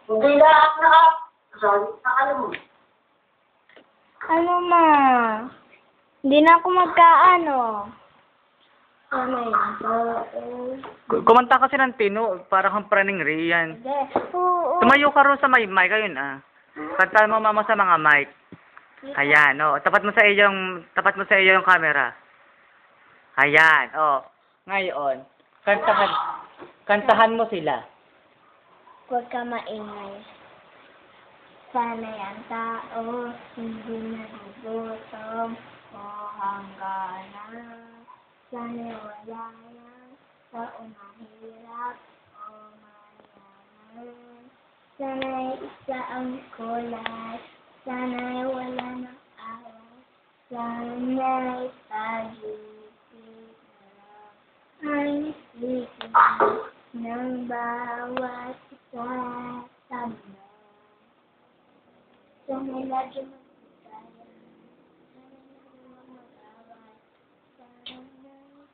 Hindi lahat na up. Sorry, alam mo. Ano ma? Hindi na ako magkaano. Ano yun? Kumanta kasi ng Tino, parang kang praning Rian. Hindi. Oo. Tumayo ka ron sa may mic, ayun Kanta mo mama sa mga mic. Ayan, tapat mo sa iyo yung camera. Ayan, Ngayon, kantahan mo sila. Huwag ka maingay. Sana yan tao, hindi nagugutom o hangganan. Sana wala yan sa umahirap o mayaman. Sana'y isa ang kulay, sana'y wala ng araw. Sana'y pag-ibig na lang ang isipin ng bawat isa sa mundo. Sana'y lagi magkaya, sana'y mag-away, sana'y pag-ibig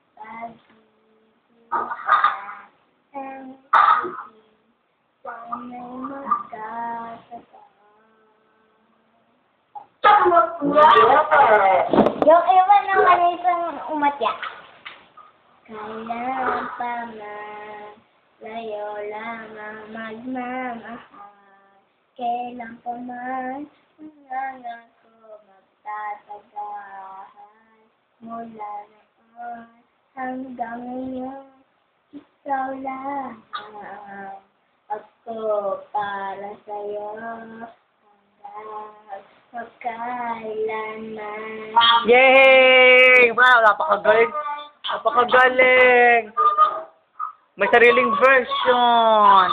ang isipin, sana'y magkakataon. Yung iwan ng isang umatya. Kailan pa man, layo lamang magmamahal. Kailan pa man, nangangako magtatagahan. Mula noon hanggang ngayon, ikaw lang ako para sa'yo. Hanggang magkailanman. Yay! Wow, napakagaling. Napakagaling. May sariling version.